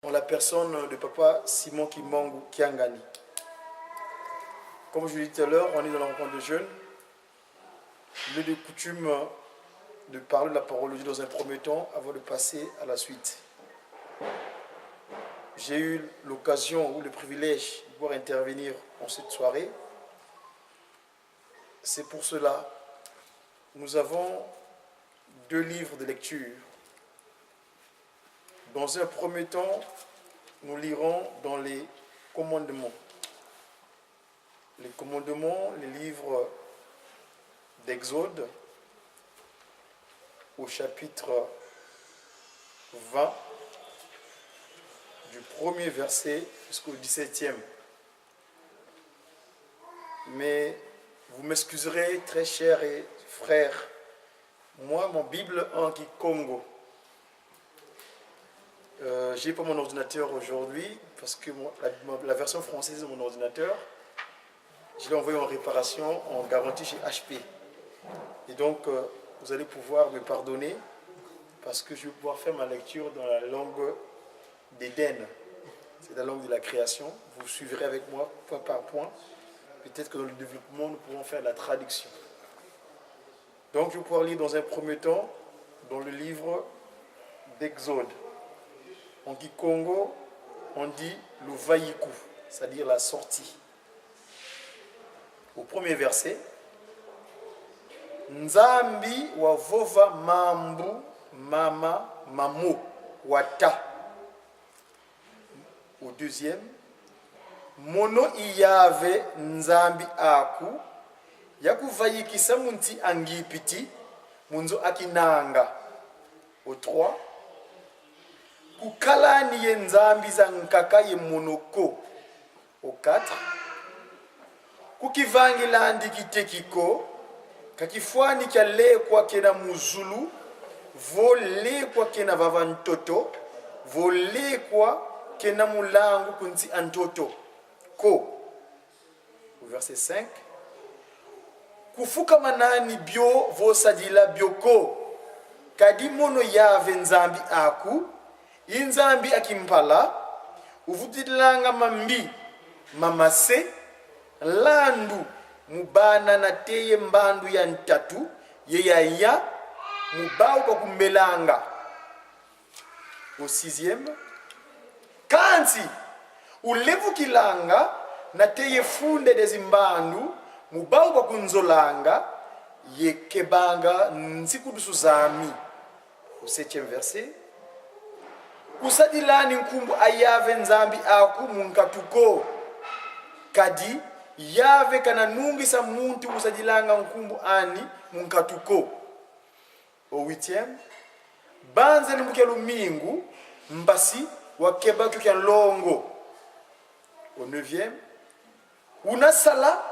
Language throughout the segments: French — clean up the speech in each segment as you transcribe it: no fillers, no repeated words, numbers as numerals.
en la personne de papa Simon Kimbangu Kiangani. Comme je l'ai dit tout à l'heure, on est dans la rencontre de jeunes. Il est de coutume de parler de la parole de Dieu dans un premier temps avant de passer à la suite. J'ai eu l'occasion ou le privilège de pouvoir intervenir en cette soirée. C'est pour cela que nous avons 2 livres de lecture. Dans un premier temps, nous lirons dans les commandements. Les commandements, les livres d'Exode, au chapitre 20, du premier verset jusqu'au 17e. Mais vous m'excuserez, très chers et frères, moi, mon Bible en Kikongo, j'ai pas mon ordinateur aujourd'hui parce que la version française de mon ordinateur, je l'ai envoyé en réparation en garantie chez HP. Et donc, vous allez pouvoir me pardonner parce que je vais pouvoir faire ma lecture dans la langue d'Éden. C'est la langue de la création. Vous suivrez avec moi point par point. Peut-être que dans le développement, nous pourrons faire la traduction. Donc, je vais pouvoir lire dans un premier temps dans le livre d'Exode. En Kikongo, on dit le vayiku, c'est-à-dire la sortie. Au premier verset, Nzambi wa vova mambu mama mamo wata. Au deuxième, mono iyave nzambi aku yakuvayikisa munti angipiti munzo akinanga. Au 3, kukalani ye nzambi za nkaka ye monoko. Au 4, kukivangila ndikitekiko kakifwani kya lekwa kena muzulu volekwa kena vavantoto volekwa kena mulangu kunti antoto ko. Au verset 5, kufuka manani bio vosadila bioko kadi mono yave nzambi aku inzambi akimpala uvudilanga mambi mamase landu mubana na teye mbandu ya ntatu yeyaya mubau kwa kumbelanga. Au 6e, kansi ulevu kilanga na teye funde dezi mbandu mubau kwa kunzolanga yekebanga nsikudusu zami. Au 7e verset, kusadilani nkumbu ayave nzambi aku munkatuko kadi yave kana nungisa muntu kusadilanga nkumbu ani munkatuko. Au 8e, banze lumbukia lumingu mbasi wakeba kya longo. Au 9e, unasala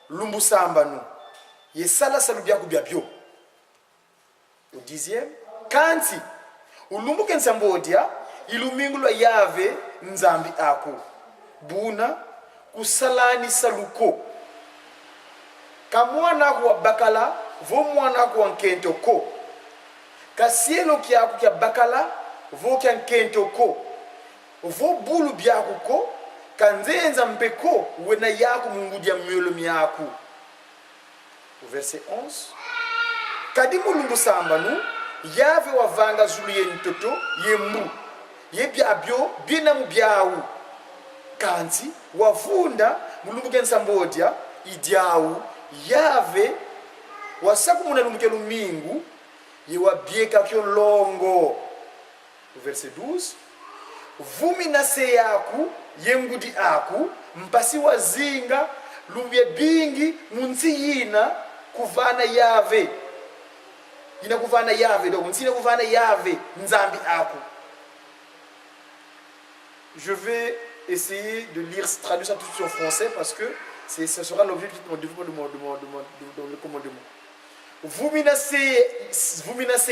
lumbu sambanu yesala salubya kubyabyo. Au 10e, kanti ulumbuke nsambodia ilumingu lwa yave nzambi aku buna kusalani saluko kamwana kwa bakala vo mwana kwa nkento ko kasielo kyako kya bakala vo kya nkento ko vo bulu byako ko kanzenza mpeko wena yako mungudia myolo myako. Au verset 11, kadi mulungu sambanu yave wavanga zulu ye ntoto yembu yebyabyo bina mubyawu kanti wavunda mulumbuke nsambodia idiawu yave wasaku muna lumbuke lumingu yewabyeka kyo longo. Verset 12, vumi na se yaku yengudi aku mpasi wazinga lumbye bingi munsi yina kuvana yave ina kuvana yave donc nsina kuvana yave nzambi aku. Je vais essayer de lire, traduire ça tout de suite en français parce que ce sera l'objet de mon développement de le commandement. Vuminase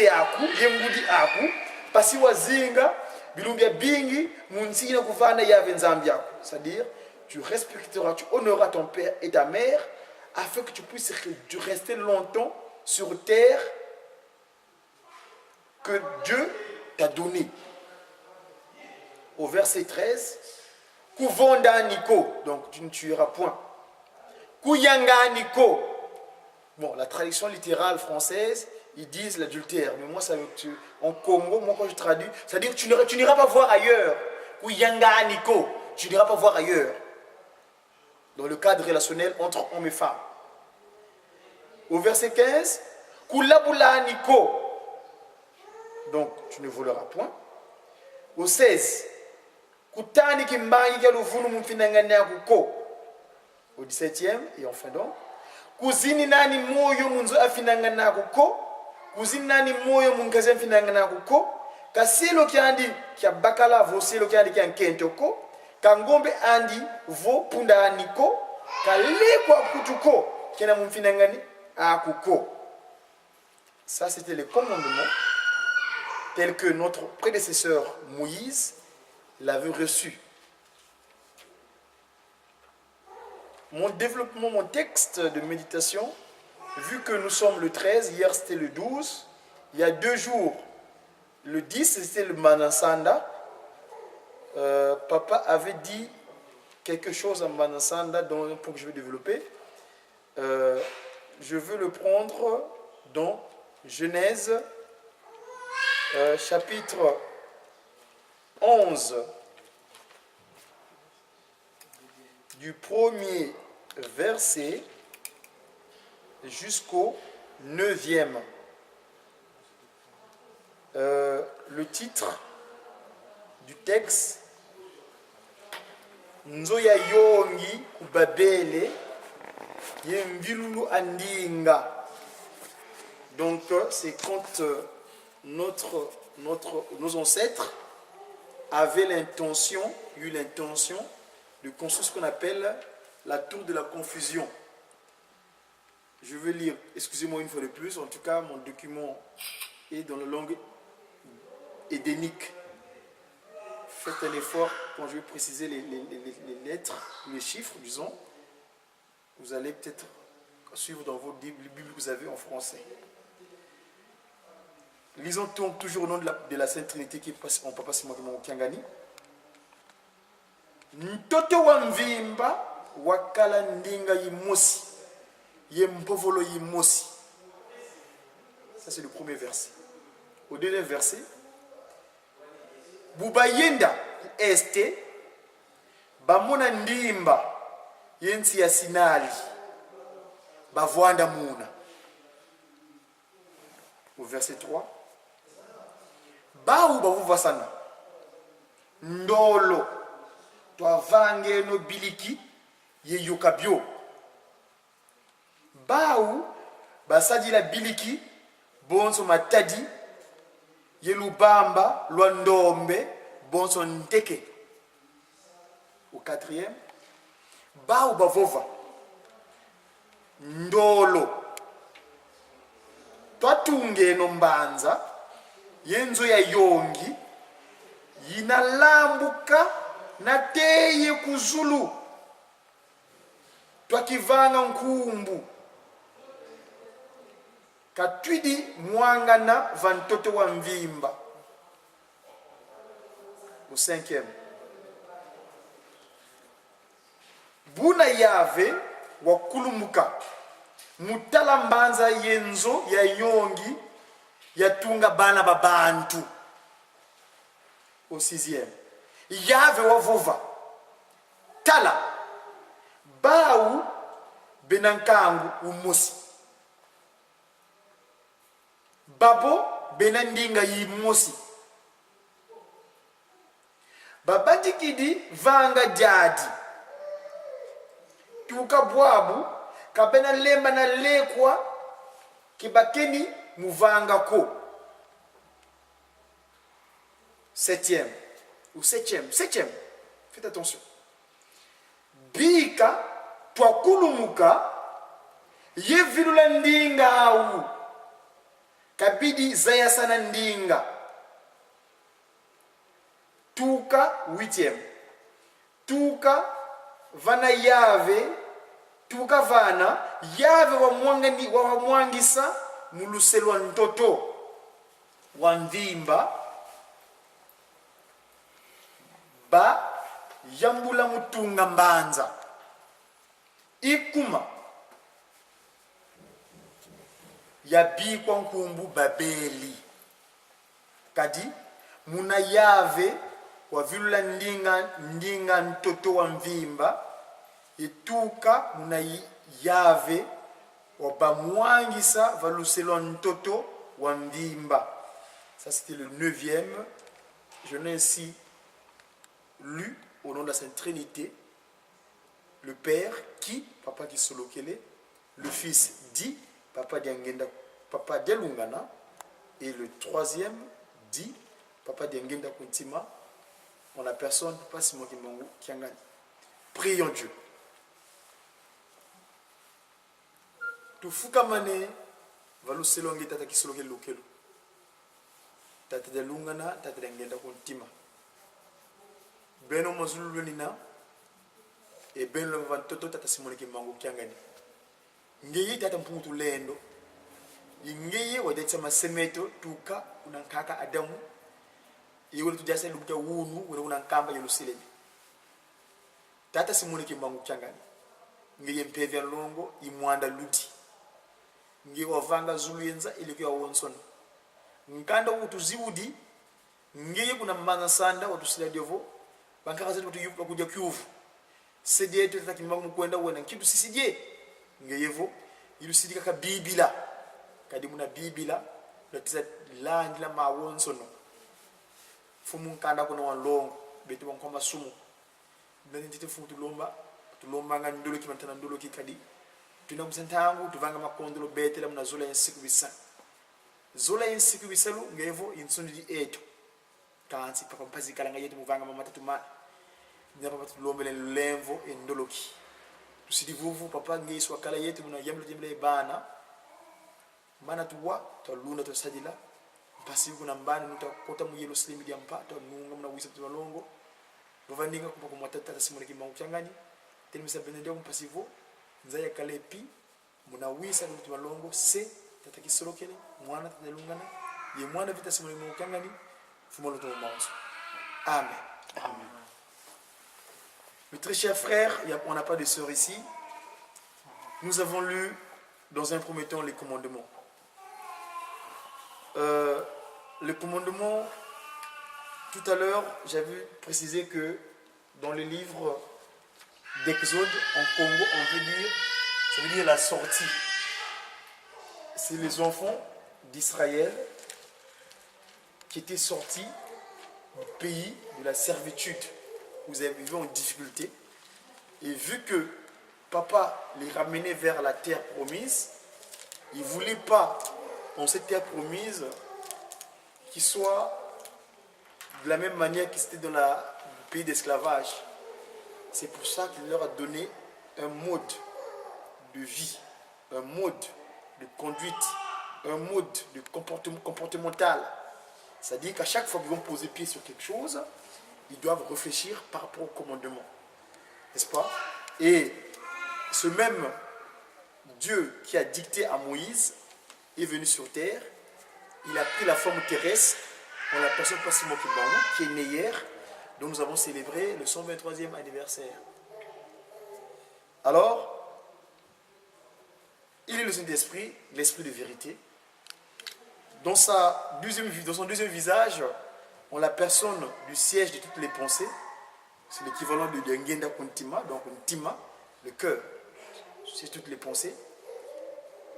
aku yengudi aku pasi wazinga bilumbia bingi munsina kuvana yave nzambi aku. C'est-à-dire, tu respecteras, tu honoreras ton père et ta mère afin que tu puisses rester longtemps sur terre que Dieu t'a donné. au verset 13. Kuvonda niko, donc tu ne tueras point. Kuyanga niko. Bon, la traduction littérale française, ils disent l'adultère. Mais moi, ça, en Congo, moi quand je traduis, ça veut dire que tu n'iras pas voir ailleurs. Kuyanga niko, tu n'iras pas voir ailleurs. Dans le cadre relationnel entre hommes et femmes. Au verset 15, Kulabula niko. Donc, tu ne voleras point. Au 16, Kutani kimbangi kaluvunu mfinangania kuko. Au 17e, et enfin donc, Kuzini nani moyo munzo afinangana kuko. Kuzini nani moyo munkaze afinangana kuko. Kasilo kiandi kia bakala vosilo kiandi kia nkentoko. Kangombe andi vo punda niko. Kalekwa kutuko kena mfinangani akuko. Ça, c'était le commandement tel que notre prédécesseur Moïse l'avait reçu. Mon développement, mon texte de méditation, vu que nous sommes le 13, hier c'était le 12, il y a 2 jours, le 10 c'était le Manasanda. Papa avait dit quelque chose en Manasanda dans un point que je vais développer. Je veux le prendre dans Genèse chapitre 11 du premier verset jusqu'au 9e. Le titre du texte, Nzoya yongi kubabele yembilulu andinga. Donc c'est quand nos ancêtres avaient eu l'intention de construire ce qu'on appelle la tour de la confusion. Je vais lire, excusez-moi une fois de plus, en tout cas mon document est dans la langue édénique. Faites un effort quand je vais préciser les lettres, les chiffres, disons. Vous allez peut-être suivre dans vos Bibles que vous avez en français. Lisons toujours au nom de la Sainte Trinité qui est en Papa Simon Kiangani. Ntoto wa mvimba wakala ndinga yimosi yempovolo yimosi. Ça c'est le premier verset. Au deuxième verset, bubayenda este bamona ndimba yensi ya Sinali bavwanda muna. Au verset 3, Baou bavuva sana ndolo twavange no biliki ye yokabio. Baou basadi la biliki bonso matadi ye lubamba lwandombe bonso nteke. Au 4e, Baou bavova ndolo twatunge no mbanza yenzo ya yongi yinalambuka na teye kuzulu twakivanga nkumbu katwidi mwangana vantoto wa mvimba. Au 5e, buna yave wakulumuka mutala mbanza yenzo ya yongi yatunga bana babantu. Au 6e, yave wavova tala Baou benankangu umosi babo benandinga yimosi babandikidi vanga jadi tuka bwabu kabena lemba na lekwa kibakeni muvanga ko. 7e ou 7e, faites attention. Bika twakulumuka yevilula ndinga au kabidi zaya sana ndinga. Tuka 8e, tuka vana yave, tuka vana yave wa mwangisa muluselwa ntoto wa ndimba ba yambula mutunga mbanza ikuma yabikwa nkumbu Babeli kadi muna yave wavilula ndinga ntoto wa mvimba ituka muna yave wabamwangisa valuselo ntoto wa mvimba. Ça c'était le 9e. Je n'ai ainsi lu au nom de la Sainte Trinité le Père qui, papa qui solokele, le Fils dit, papa diangenda, papa delungana, et le 3e dit, papa diangenda kuntima, en la personne, papa Simon Kimangu Kiangani. Prions Dieu. Tufuka mane, valuselongi tata qui solokele lokelo. Tata delungana, tata diangenda kuntima. Beno mazulu nina, et ben le vantoto tata Simon Kimangu Kiangani. Ngeye tata mpungutu lendo. Ngeye wadetsa masemeto tuka unankaka Adamu. Yewele tujasa lukta wunu wele unankamba yelusilemi. Tata Simon Kimangu Kiangani. Ngeye mpevya longo imwanda luti. Ngeye wavanga zulu yenza ilikuwa wonsono. Nkanda utuziudi. Ngeye kuna mbanga sanda watusila devo. Bankaka zetu watu kuja kiuvu. Sede tata Kimangu mkwenda wena kitu sisije. Ngeyevo ilusidika ka bibila kadi muna bibila latiza landi la mawonsono fumu kanda kuna walongo beti won koma sumu beni tete fu tulomba nga ndolo ki mantana ndolo ki kadi tuna msentangu tuvanga makondolo beti la muna zola yensiku bisalu ngeyevo insundi di eto kansi papa mpazi kala nga yetu muvanga mama tatu ma nyapa patu lombele lemvo endolo ki tusidi vuvu papa ngeiswa kala yetu muna yemle bana mana tuwa to luna to sadila pasi kuna mbani nuta kota mu yelo slimi dia mpa to nunga muna wisa to longo bovandinga kupa ko matata Simon Kimangu Kiangani telimisa benedeo mpasivo nzaya kalepi muna wisa to longo se tata kisolokele mwana tadelungana ye mwana vita Simon Kimangu Kiangani fumolo to manso. Amen. Amen. Mes très chers frères, on n'a pas de sœurs ici. Nous avons lu dans un premier temps les commandements. Le commandement, tout à l'heure, j'avais précisé que dans le livre d'Exode en Congo, ça veut dire la sortie. C'est les enfants d'Israël qui étaient sortis du pays de la servitude. Vous avez vu en difficulté. Et vu que papa les ramenait vers la terre promise, il ne voulait pas, dans cette terre promise, qu'il soit de la même manière qu'il était dans le pays d'esclavage. C'est pour ça qu'il leur a donné un mode de vie, un mode de conduite, un mode de comportemental. C'est-à-dire qu'à chaque fois qu'ils vont poser pied sur quelque chose, ils doivent réfléchir par rapport au commandement. N'est-ce pas? Et ce même Dieu qui a dicté à Moïse est venu sur terre. Il a pris la forme terrestre en la personne de Simon Kimangu, qui est né hier, dont nous avons célébré le 123e anniversaire. Alors, il est le Saint-Esprit, l'Esprit de vérité. Dans son deuxième visage, on la personne du siège de toutes les pensées. C'est l'équivalent de Ngenda Kuntima, donc Ntima, le cœur, c'est toutes les pensées.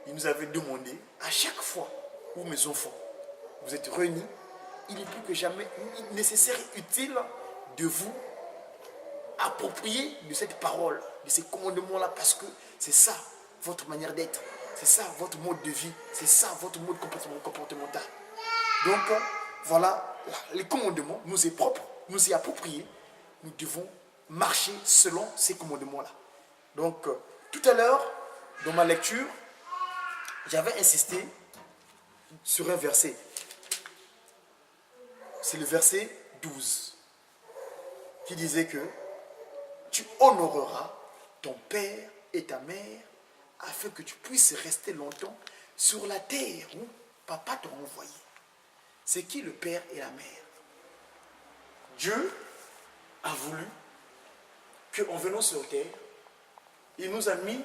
Il nous avait demandé, à chaque fois où mes enfants, vous êtes réunis, il est plus que jamais nécessaire et utile de vous approprier de cette parole, de ces commandements-là, parce que c'est ça votre manière d'être, c'est ça votre mode de vie, c'est ça votre mode comportemental. Donc, voilà, les commandements nous est propre, nous est approprié, nous devons marcher selon ces commandements-là. Donc, tout à l'heure, dans ma lecture, j'avais insisté sur un verset. C'est le verset 12 qui disait que tu honoreras ton père et ta mère afin que tu puisses rester longtemps sur la terre où papa t'a envoyé. C'est qui le père et la mère? Dieu a voulu qu'en venant sur terre, il nous a mis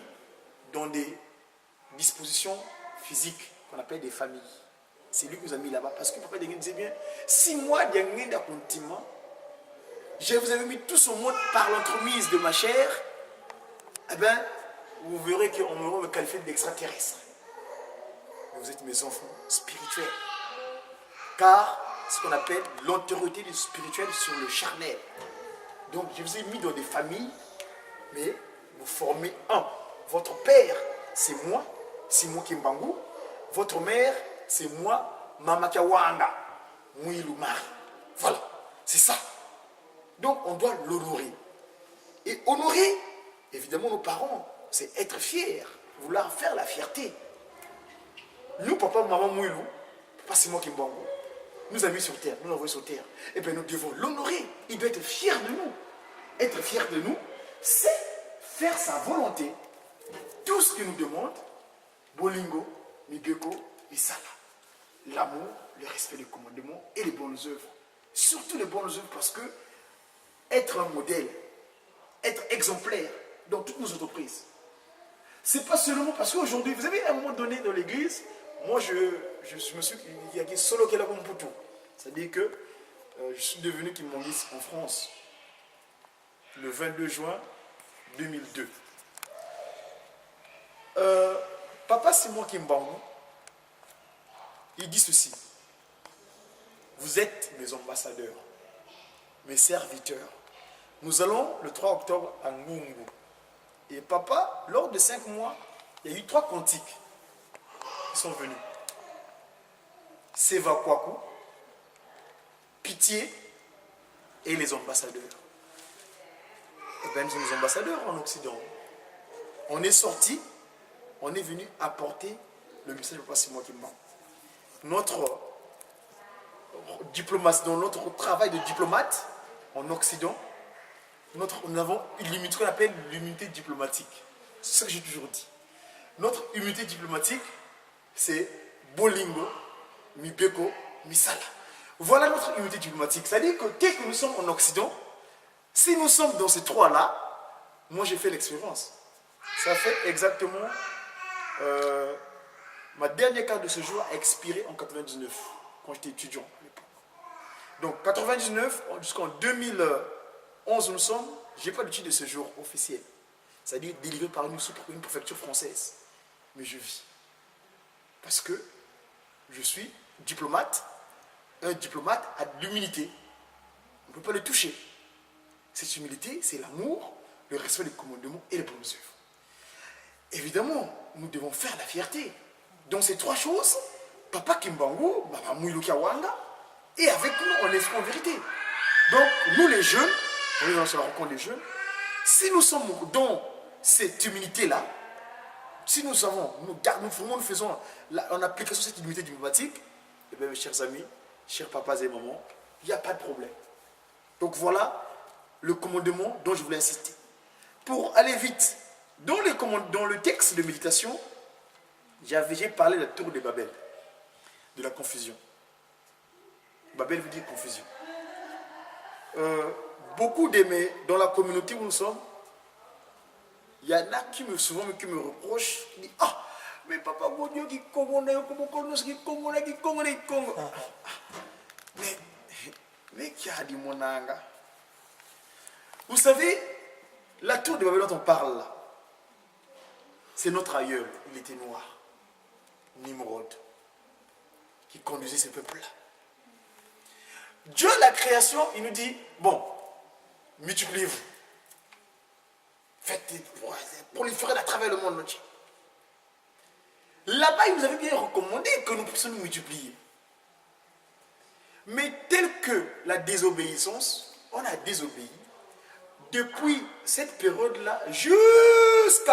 dans des dispositions physiques qu'on appelle des familles. C'est lui qui nous a mis là-bas. Parce que papa disait bien, si moi, je vous avais mis tous au monde par l'entremise de ma chair, eh bien, vous verrez qu'on me qualifie d'extraterrestre. Mais vous êtes mes enfants spirituels. Car ce qu'on appelle l'antériorité du spirituel sur le charnel. Donc, je vous ai mis dans des familles, mais vous formez un. Votre père, c'est moi Kimbangu. Votre mère, c'est moi, Mama Kawanga. Mouilou Mari. Voilà, c'est ça. Donc, on doit l'honorer. Et honorer, évidemment, nos parents, c'est être fier, vouloir faire la fierté. Nous, papa, maman Mouilou, papa, c'est moi Kimbangu, nous a mis sur terre, nous l'avons envoyé sur terre. Et bien, nous devons l'honorer. Il doit être fier de nous. Être fier de nous, c'est faire sa volonté. Tout ce qu'il nous demande, Bolingo, Mibeko et Sala. L'amour, le respect des commandements et les bonnes œuvres. Surtout les bonnes œuvres parce que être un modèle, être exemplaire dans toutes nos entreprises. C'est pas seulement parce qu'aujourd'hui, vous savez, à un moment donné dans l'église, moi je me suis dit, il y a solo qui est là comme pour tout. C'est-à-dire que je suis devenu Kimbanguiste en France le 22 juin 2002. Papa Simon Kimbangu, il dit ceci: vous êtes mes ambassadeurs, mes serviteurs. Nous allons le 3 octobre à Ngungu. Et papa, lors de 5 mois, il y a eu 3 cantiques qui sont venus. Seva Kwaku, Pitié et les ambassadeurs. Et bien, nous sommes ambassadeurs en Occident. On est sortis, on est venu apporter le message de Papa Simon Kimbangu. Notre diplomatie, dans notre travail de diplomate en Occident, nous avons une limite qu'on appelle l'unité diplomatique. C'est ce que j'ai toujours dit. Notre unité diplomatique, c'est Bolingo, Mibeko, Misala. Voilà notre unité diplomatique. C'est-à-dire que dès que nous sommes en Occident, si nous sommes dans ces 3-là, moi j'ai fait l'expérience. Ça fait exactement... ma dernière carte de séjour a expiré en 99, quand j'étais étudiant à l'époque. Donc 99 jusqu'en 2011 nous sommes, je n'ai pas de titre de séjour officiel. C'est-à-dire délivré par une préfecture française. Mais je vis. Parce que je suis diplomate. Un diplomate a de l'humilité. On ne peut pas le toucher. Cette humilité, c'est l'amour, le respect des commandements et les bonnes œuvres. Évidemment, nous devons faire la fierté. Donc ces 3 choses, Papa Kimbangu, Baba Mouilou Kiawanga, et avec nous, on est en vérité. Donc nous les jeunes, on est dans la rencontre des jeunes, si nous sommes dans cette humilité-là, si nous savons, nous faisons en application de cette humilité diplomatique, eh bien mes chers amis, chers papas et mamans, il n'y a pas de problème. Donc voilà le commandement dont je voulais insister. Pour aller vite, dans le texte de méditation, j'ai parlé de la tour de Babel, de la confusion. Babel veut dire confusion. Beaucoup d'aimer dans la communauté où nous sommes, il y en a qui me reprochent, qui disent: ah, mais papa, mon Dieu, qui mais qui a dit mon anga? Vous savez, la tour de Babel dont on parle là, c'est notre aïeul, il était noir, Nimrod, qui conduisait ce peuple-là. Dieu, la création, il nous dit: bon, multipliez-vous. Faites, proliférer à travers le monde entier. Là-bas, il nous avait bien recommandé que nous puissions nous multiplier. Mais tel que la désobéissance, on a désobéi depuis cette période-là jusqu'au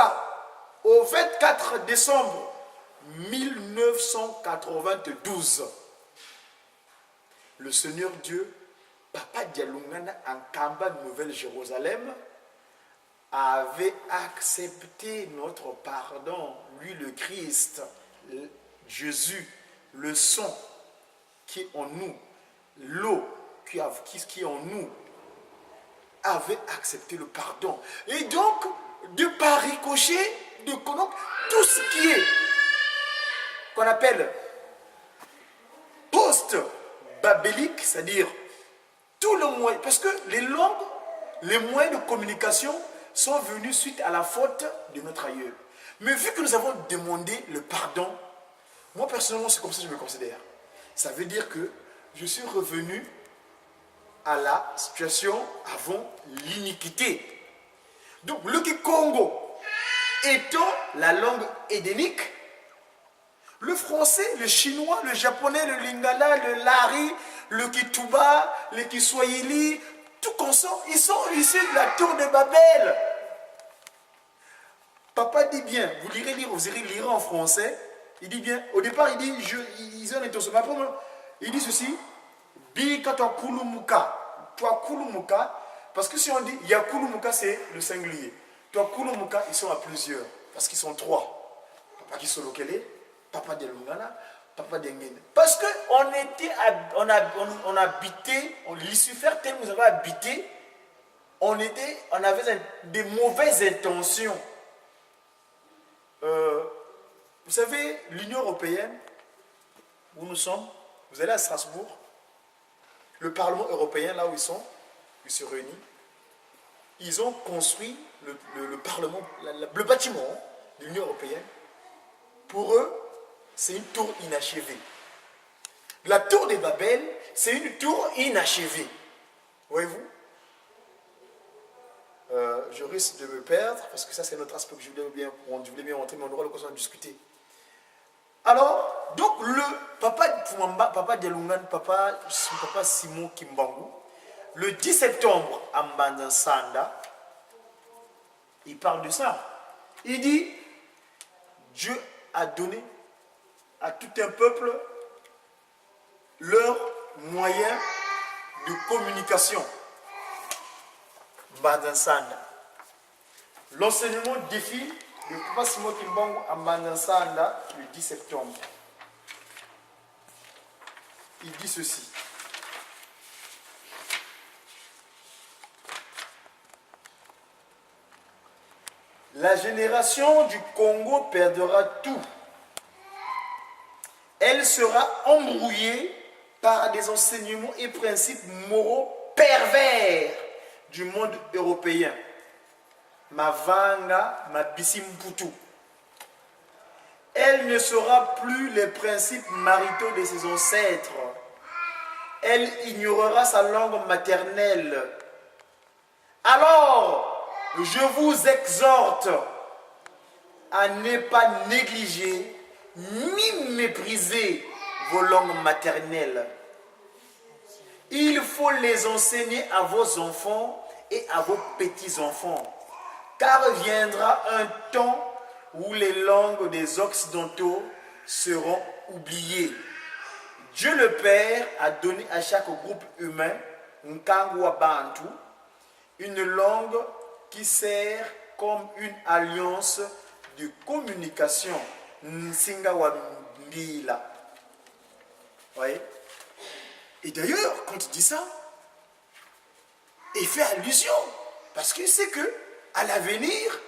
24 décembre 1992. Le Seigneur Dieu, Papa Dialungana en Kamba, Nouvelle-Jérusalem, avait accepté notre pardon, lui le Christ, Jésus, le sang qui est en nous, l'eau qui est en nous, avait accepté le pardon. Et donc, de par ricochet, tout ce qui est qu'on appelle post-babélique, c'est-à-dire tout le moyen, parce que les langues, les moyens de communication sont venus suite à la faute de notre aïeul. Mais vu que nous avons demandé le pardon, moi personnellement c'est comme ça que je me considère. Ça veut dire que je suis revenu à la situation avant l'iniquité. Donc le Kikongo étant la langue édénique, le français, le chinois, le japonais, le lingala, le lari, le kituba, le kiswahili, tout consort, ils sont issus de la tour de Babel. Papa dit bien, vous irez lire en français, il dit bien, au départ il dit, ils ont l'intention, il dit ceci, Bika toi kulumuka, toi kulumuka, parce que si on dit yakulumuka c'est le singulier, toi kulumuka ils sont à plusieurs, parce qu'ils sont trois, Papa Kisolokele, Papa de Lungana, Papa de Ngene. Parce qu'on habitait, Lucifer tel nous avait habité, on avait des mauvaises intentions. Vous savez, l'Union européenne, où nous sommes, vous allez à Strasbourg, le Parlement européen, là où ils se réunissent, ils ont construit le Parlement, le bâtiment de l'Union européenne. Pour eux, c'est une tour inachevée. La tour de Babel, c'est une tour inachevée. Voyez-vous? Je risque de me perdre, parce que ça c'est notre aspect que je voulais bien montrer, mais on aura l'occasion de discuter. Alors, donc le papa de Lungan, papa Simon Kimbangu, le 10 septembre à Mbanzansanda, il parle de ça. Il dit, Dieu a donné à tout un peuple leurs moyens de communication. Mbanzansanda. L'enseignement défile de Papa Simon Kimbangu à Mbanzansanda le 10 septembre. Il dit ceci. La génération du Congo perdra tout. Elle sera embrouillée par des enseignements et principes moraux pervers du monde européen. Mavanga, Mabisimputu. Elle ne saura plus les principes maritaux de ses ancêtres. Elle ignorera sa langue maternelle. Alors, je vous exhorte à ne pas négliger ni mépriser vos langues maternelles. Il faut les enseigner à vos enfants et à vos petits-enfants, car viendra un temps où les langues des Occidentaux seront oubliées. Dieu le Père a donné à chaque groupe humain, Nkangwa Bantu, une langue qui sert comme une alliance de communication. Nsinga wa Mbila. Voyez? Et d'ailleurs, quand il dit ça, il fait allusion. Parce qu'il sait que, à l'avenir,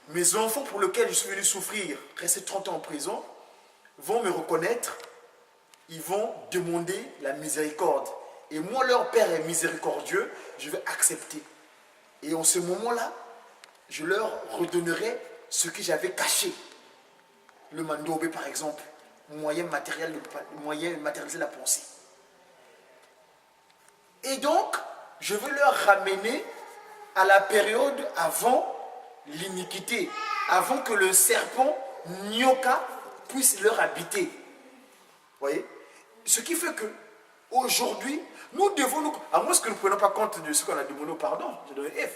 mes enfants pour lesquels je suis venu souffrir, rester 30 ans en prison, vont me reconnaître, ils vont demander la miséricorde. Et moi, leur Père est miséricordieux, je vais accepter. Et en ce moment-là, je leur redonnerai ce que j'avais caché. Le mandobe, par exemple, moyen matérialiser la pensée. Et donc, je veux leur ramener à la période avant l'iniquité, avant que le serpent Nyoka puisse leur habiter. Vous voyez? Ce qui fait que aujourd'hui, nous devons, à moins que nous ne prenions pas compte de ce qu'on a demandé au pardon, je donne F.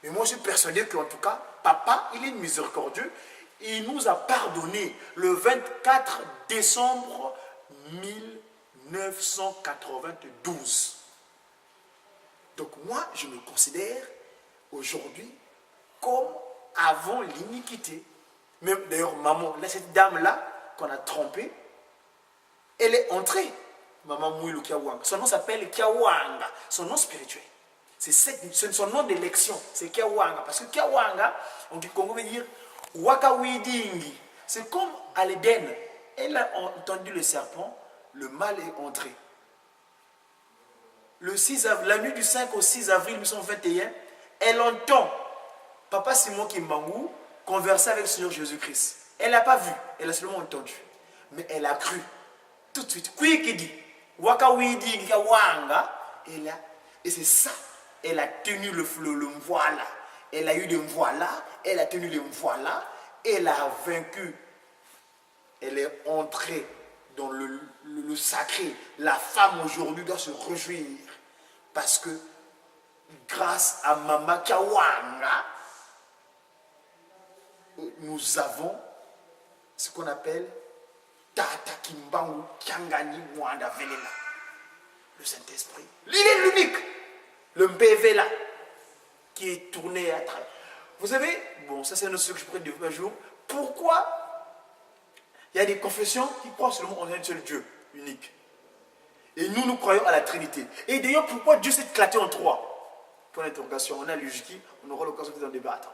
Mais moi, je suis persuadé qu'en tout cas, Papa, il est miséricordieux. Et il nous a pardonné le 24 décembre 1992. Donc moi, je me considère aujourd'hui comme avant l'iniquité. Même d'ailleurs, maman, là, cette dame-là qu'on a trompée, elle est entrée. Maman Mouilou Kiawanga. Son nom s'appelle Kiawanga, son nom spirituel. C'est son nom d'élection, c'est Kiawanga. Parce que Kiawanga, en Congo veut dire Waka Widingi. C'est comme à l'Éden. Elle a entendu le serpent, le mal est entré. Le 6 avril, la nuit du 5 au 6 avril 1921, elle entend Papa Simon Kimbangu converser avec le Seigneur Jésus-Christ. Elle n'a pas vu, elle a seulement entendu. Mais elle a cru. Tout de suite. Qui dit Waka Widingi Kiawanga. Et c'est ça. Elle a tenu le voilà. Elle a eu le voilà. Elle a tenu le voilà. Elle a vaincu. Elle est entrée dans le sacré. La femme aujourd'hui doit se réjouir. Parce que grâce à Mama Kiawanga, nous avons ce qu'on appelle Tata Kimbangu Kiangani Mwanda Velela. Le Saint-Esprit. Il est l'unique. Le MPV là, qui est tourné à travers. Vous savez, bon, ça c'est un autre truc que je pourrais développer un jour. Pourquoi il y a des confessions qui croient seulement en un seul Dieu unique. Et nous, nous croyons à la Trinité. Et d'ailleurs, pourquoi Dieu s'est éclaté en trois? Pour l'interrogation, on a logique, on aura l'occasion d'en débattre.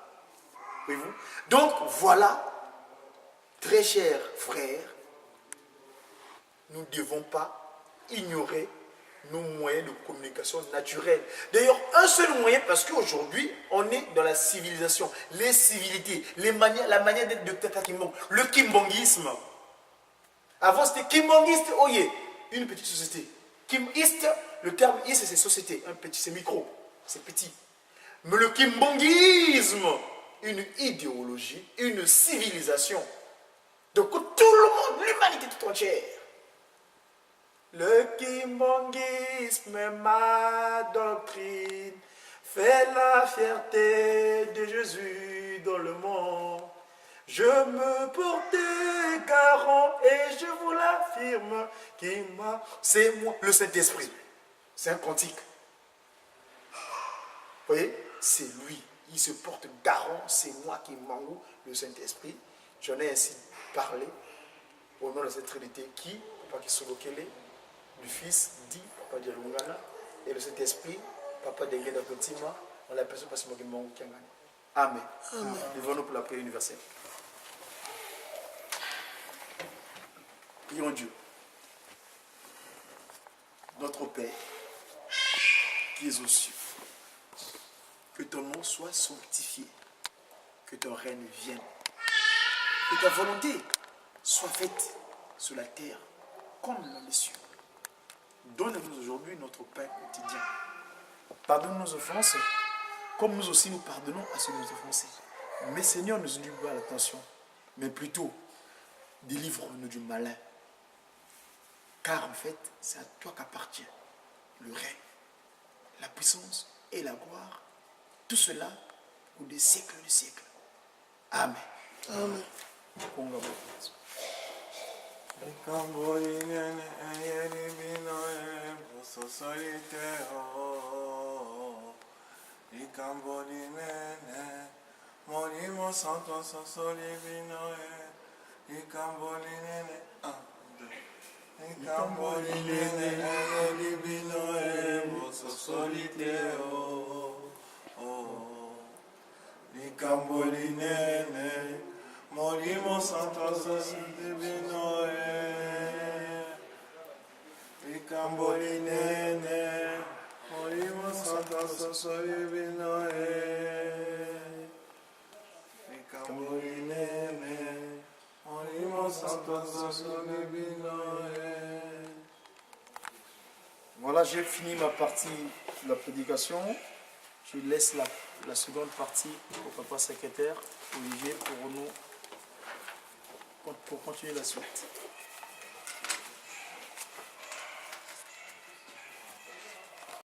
Voyez-vous? Donc, voilà, très chers frères, nous ne devons pas ignorer nos moyens de communication naturels. D'ailleurs, un seul moyen, parce qu'aujourd'hui, on est dans la civilisation, les civilités, la manière d'être de Tata Kimbang, le kimbongisme. Avant, c'était kimbongiste, oye, une petite société. Kimiste, le terme ist, c'est société, un petit, c'est micro, c'est petit. Mais le kimbongisme, une idéologie, une civilisation. Donc, tout le monde, l'humanité tout entière. Le kimbongisme est ma doctrine, fait la fierté de Jésus dans le monde. Je me portais garant et je vous l'affirme, c'est moi, le Saint-Esprit. C'est un cantique. Vous voyez, c'est lui. Il se porte garant, c'est moi qui m'envoie le Saint-Esprit. J'en ai ainsi parlé au nom de cette Trinité qui, Papa qui Solokele, le Fils dit, Papa de Lungana, et le Saint-Esprit, Papa de Ngena Kotima, on l'appelle ça parce que moi qui m'en Amen. Devons-nous pour la prière universelle. Prions Dieu. Notre Père, qui es aux cieux, que ton nom soit sanctifié, que ton règne vienne, que ta volonté soit faite sur la terre comme dans les cieux. Donne-nous aujourd'hui notre pain quotidien. Pardonne nos offenses, comme nous aussi nous pardonnons à ceux qui nous offensent. Mais Seigneur, ne nous induis pas à la tentation, mais plutôt délivre-nous du malin. Car en fait, c'est à toi qu'appartient le règne, la puissance et la gloire. Tout cela pour des siècles de siècles. Amen. Amen. Morimo santo divino Ricambolinene Morimo santo divino Ricambolinene Morimo santo divino. Voilà, j'ai fini ma partie de la prédication. Je laisse la seconde partie au papa secrétaire, Olivier, pour continuer la suite.